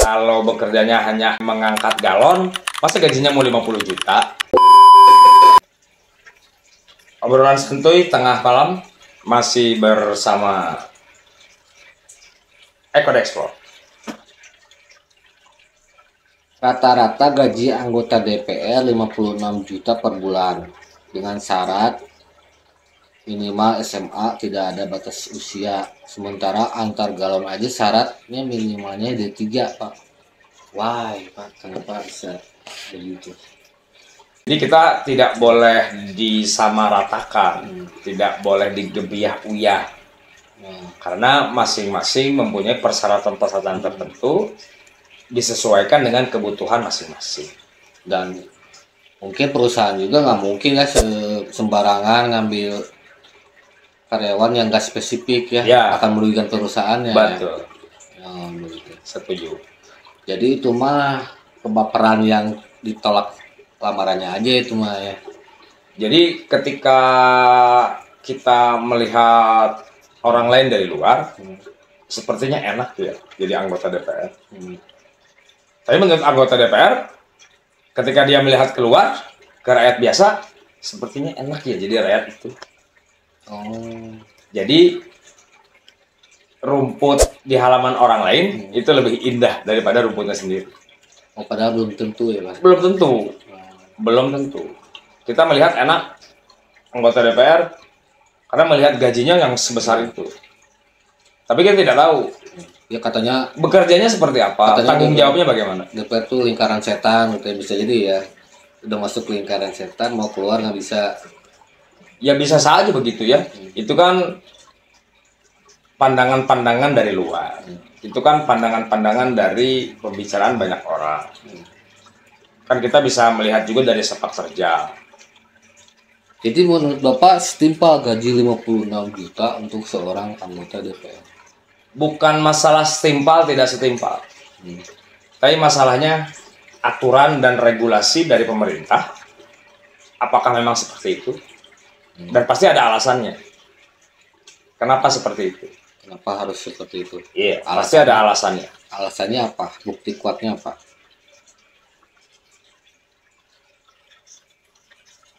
Kalau bekerjanya hanya mengangkat galon, masa gajinya mau 50 juta? Obrolan santuy tengah malam masih bersama Eko Explore. Rata-rata gaji anggota DPR 56 juta per bulan dengan syarat minimal SMA, tidak ada batas usia. Sementara antar galon aja syaratnya minimalnya D3, Pak. Why, Pak? Kenapa bisa begitu? Jadi kita tidak boleh disamaratakan, tidak boleh digebiah-uyah, karena masing-masing mempunyai persyaratan-persyaratan tertentu disesuaikan dengan kebutuhan masing-masing. Dan mungkin perusahaan juga nggak mungkin ya sembarangan ngambil karyawan yang nggak spesifik ya, akan merugikan perusahaannya. Betul. Ya, begitu. Setuju. Jadi itu mah kebaperan yang ditolak lamarannya aja itu mah ya. Jadi ketika kita melihat orang lain dari luar, sepertinya enak ya jadi anggota DPR. Tapi menurut anggota DPR, ketika dia melihat keluar ke rakyat biasa, sepertinya enak ya jadi rakyat itu. Jadi rumput di halaman orang lain itu lebih indah daripada rumputnya sendiri. Oh, padahal belum tentu ya, Mas. Belum tentu. Belum tentu. Kita melihat enak anggota DPR karena melihat gajinya yang sebesar itu. Tapi kita tidak tahu. Ya katanya Bekerjanya seperti apa? Katanya Tanggung jawabnya bagaimana? DPR tuh lingkaran setan, gitu ya. Bisa jadi ya. Udah masuk ke lingkaran setan, mau keluar nggak bisa. Ya bisa saja begitu ya. Itu kan pandangan-pandangan dari luar. Itu kan pandangan-pandangan dari pembicaraan banyak orang. Kan kita bisa melihat juga dari sepak terjang. Jadi menurut Bapak setimpal gaji 56 juta untuk seorang anggota DPR? Bukan masalah setimpal tidak setimpal. Tapi masalahnya aturan dan regulasi dari pemerintah. Apakah memang seperti itu? Dan pasti ada alasannya. Kenapa seperti itu? Kenapa harus seperti itu? Iya, pasti ada alasannya. Alasannya apa? Bukti kuatnya apa?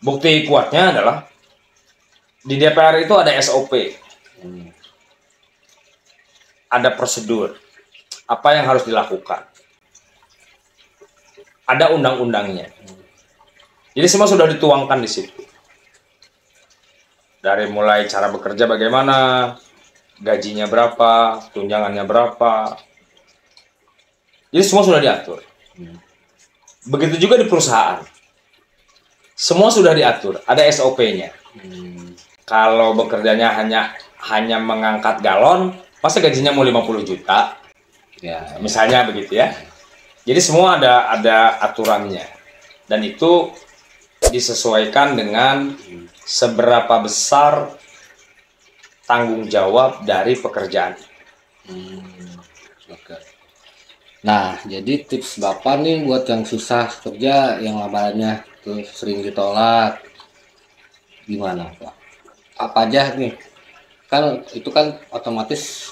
Bukti kuatnya adalah di DPR itu ada SOP. Ada prosedur. Apa yang harus dilakukan. Ada undang-undangnya. Jadi semua sudah dituangkan di situ. Dari mulai cara bekerja bagaimana, gajinya berapa, tunjangannya berapa. Jadi semua sudah diatur. Begitu juga di perusahaan. Semua sudah diatur, ada SOP-nya. Kalau bekerjanya hanya mengangkat galon, masa gajinya mau 50 juta? Ya, misalnya begitu ya. Jadi semua ada aturannya. Dan itu disesuaikan dengan seberapa besar tanggung jawab dari pekerjaan. Nah, jadi tips Bapak nih buat yang susah kerja, yang lamarannya tuh sering ditolak, gimana Pak? Apa aja nih? Kan itu kan otomatis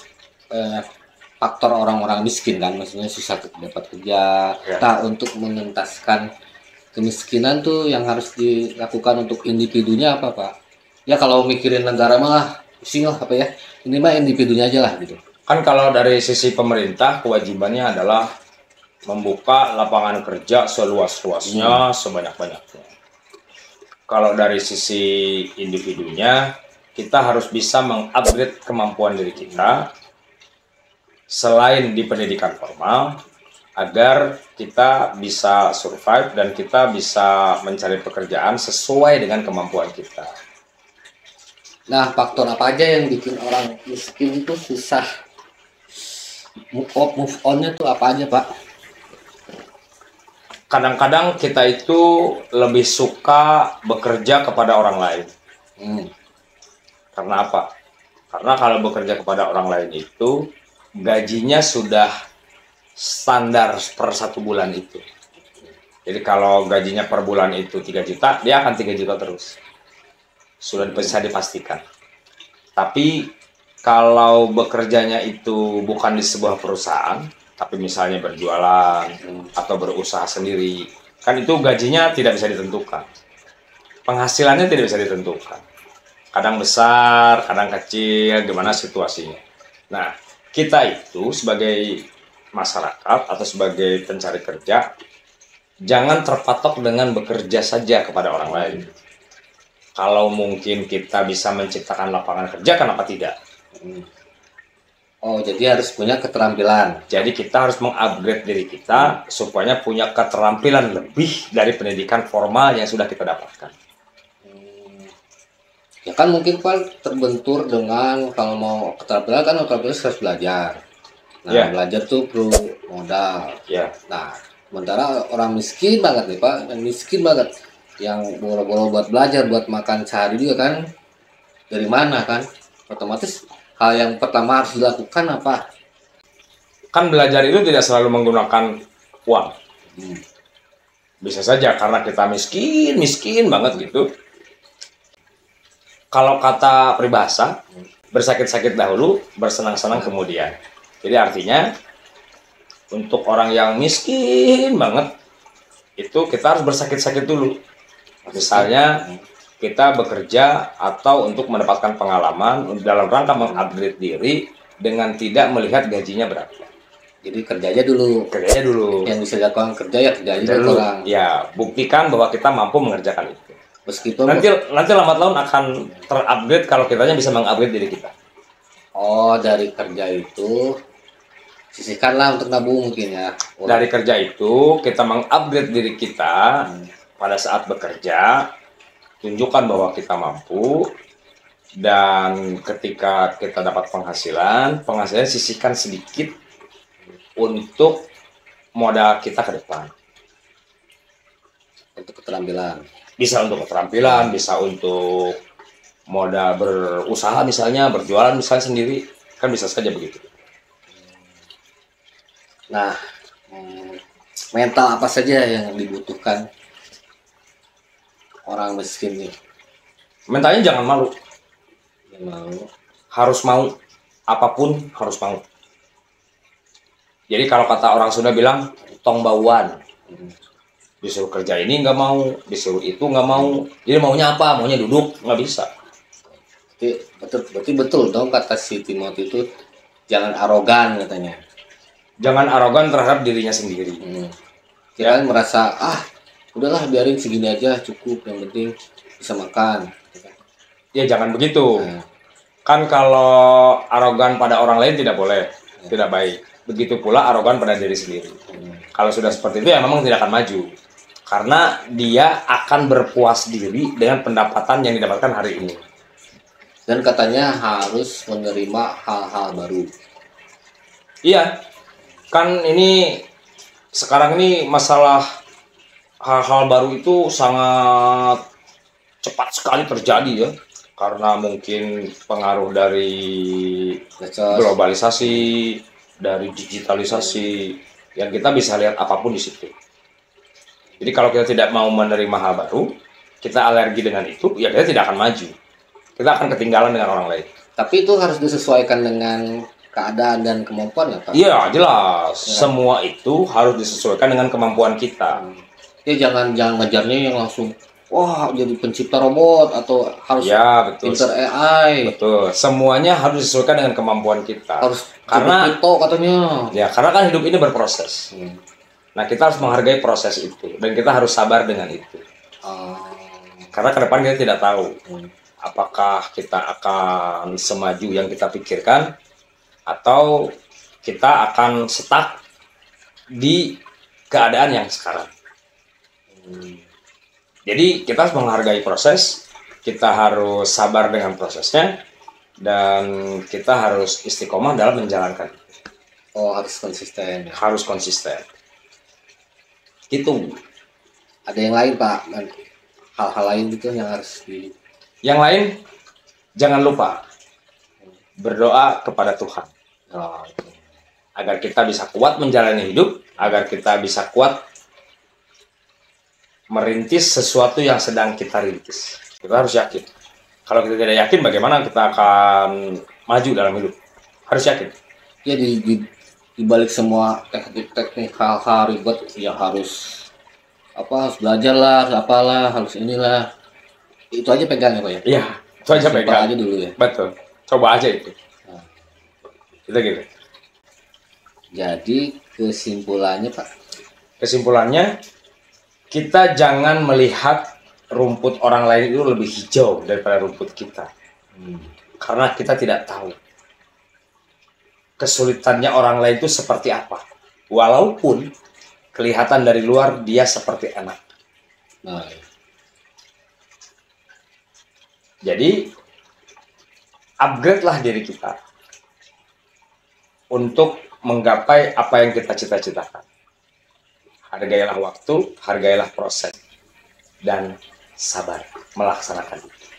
faktor orang-orang miskin kan, maksudnya susah dapat kerja. Ya. Nah, untuk mengentaskan kemiskinan tuh yang harus dilakukan untuk individunya apa Pak? Ya kalau mikirin negara mah pusing lah apa ya, ini mah individunya aja lah gitu. Kan kalau dari sisi pemerintah kewajibannya adalah membuka lapangan kerja seluas-luasnya, sebanyak-banyaknya. Kalau dari sisi individunya, kita harus bisa mengupgrade kemampuan diri kita selain di pendidikan formal, agar kita bisa survive dan kita bisa mencari pekerjaan sesuai dengan kemampuan kita. Nah, faktor apa aja yang bikin orang miskin itu susah move on-nya tuh apa aja Pak? Kadang-kadang kita itu lebih suka bekerja kepada orang lain. Karena apa? Karena kalau bekerja kepada orang lain itu gajinya sudah standar per 1 bulan itu. Jadi kalau gajinya per bulan itu 3 juta, dia akan 3 juta terus. Sudah bisa dipastikan. Tapi kalau bekerjanya itu bukan di sebuah perusahaan, tapi misalnya berjualan atau berusaha sendiri, kan itu gajinya tidak bisa ditentukan, penghasilannya tidak bisa ditentukan, kadang besar kadang kecil, gimana situasinya. Nah, kita itu sebagai masyarakat atau sebagai pencari kerja, jangan terpatok dengan bekerja saja kepada orang lain. Kalau mungkin kita bisa menciptakan lapangan kerja, kenapa tidak? Oh, jadi harus punya keterampilan. Jadi kita harus mengupgrade diri kita supaya punya keterampilan lebih dari pendidikan formal yang sudah kita dapatkan. Ya kan mungkin Pak terbentur dengan kalau mau keterampilan kan otomatis harus belajar. Nah, Ya. belajar tuh perlu modal. Ya, Nah, sementara orang miskin banget nih Pak, yang miskin banget, yang boro-boro buat belajar, buat makan sehari juga kan, dari mana kan? Otomatis hal yang pertama harus dilakukan apa? kan belajar itu tidak selalu menggunakan uang. Bisa saja karena kita miskin banget gitu. Kalau kata peribahasa, bersakit-sakit dahulu, bersenang-senang kemudian. Jadi artinya, untuk orang yang miskin banget, itu kita harus bersakit-sakit dulu. Misalnya, kita bekerja atau untuk mendapatkan pengalaman dalam rangka mengupgrade diri dengan tidak melihat gajinya berapa. Jadi kerja aja dulu. Kerjanya dulu. Yang bisa dilakukan kerja ya kerja aja Dulu, orang. ya, buktikan bahwa kita mampu mengerjakan itu. Meskipun Nanti lambat laun akan terupgrade kalau kitanya bisa mengupgrade diri kita. oh dari kerja itu sisihkanlah untuk nabung mungkin ya. Dari kerja itu kita mengupgrade diri kita pada saat bekerja, tunjukkan bahwa kita mampu, dan ketika kita dapat penghasilan sisihkan sedikit untuk modal kita ke depan. Untuk keterampilan. Bisa untuk keterampilan, bisa untuk modal berusaha misalnya, berjualan misalnya sendiri, kan bisa saja begitu. Nah, mental apa saja yang dibutuhkan orang miskin nih? Mentalnya jangan malu, Yang mau harus mau, apapun harus mau. Jadi kalau kata orang Sunda bilang, tong bauan. Disuruh kerja ini nggak mau, disuruh itu nggak mau. Jadi maunya apa? Maunya duduk, nggak bisa. berarti betul dong kata si Timothy itu jangan arogan katanya. Jangan arogan terhadap dirinya sendiri. Kita merasa udahlah biarin segini aja cukup, yang penting bisa makan. Ya jangan begitu. Nah, Kan kalau arogan pada orang lain tidak boleh, tidak baik. Begitu pula arogan pada diri sendiri. Kalau sudah seperti itu ya memang tidak akan maju. Karena dia akan berpuas diri dengan pendapatan yang didapatkan hari ini. dan katanya harus menerima hal-hal baru. Iya, kan ini sekarang ini masalah hal-hal baru itu sangat cepat sekali terjadi ya. Karena mungkin pengaruh dari Medsos. globalisasi, dari digitalisasi, yang kita bisa lihat apapun di situ. Jadi kalau kita tidak mau menerima hal baru, kita alergi dengan itu, ya kita tidak akan maju. Kita akan ketinggalan dengan orang lain. Tapi itu harus disesuaikan dengan keadaan dan kemampuan ya Pak? Iya, jelas. Semua itu harus disesuaikan dengan kemampuan kita. Ya jangan ngejarnya yang langsung wah jadi pencipta robot atau harus Ya, betul. pinter AI. Betul. Semuanya harus disesuaikan dengan kemampuan kita. Harus Karena kripto katanya. ya, karena kan hidup ini berproses. Nah, kita harus menghargai proses itu dan kita harus sabar dengan itu. Karena ke depan kita tidak tahu apakah kita akan semaju yang kita pikirkan atau kita akan stuck di keadaan yang sekarang. Jadi kita harus menghargai proses, kita harus sabar dengan prosesnya, dan kita harus istiqomah dalam menjalankan. Oh harus konsisten. Harus konsisten. Itu. Ada yang lain Pak, hal-hal lain gitu yang harus di. Yang lain, jangan lupa berdoa kepada Tuhan agar kita bisa kuat menjalani hidup, agar kita bisa kuat merintis sesuatu yang sedang kita rintis. Kita harus yakin. Kalau kita tidak yakin, bagaimana kita akan maju dalam hidup? Harus yakin. Ya di balik semua teknik-teknik hal-hal ribet ya harus harus belajar lah, harus apalah, harus inilah. Itu aja pegang ya Pak ya? Iya, itu aja Simpel pegang. aja dulu ya. Betul. Coba aja itu. Nah, Kita gitu. jadi kesimpulannya Pak, Kesimpulannya, kita jangan melihat rumput orang lain itu lebih hijau daripada rumput kita. Karena kita tidak tahu kesulitannya orang lain itu seperti apa. Walaupun kelihatan dari luar dia seperti enak. nah, Jadi upgrade lah diri kita untuk menggapai apa yang kita cita-citakan. Hargailah waktu, hargailah proses, dan sabar melaksanakan itu.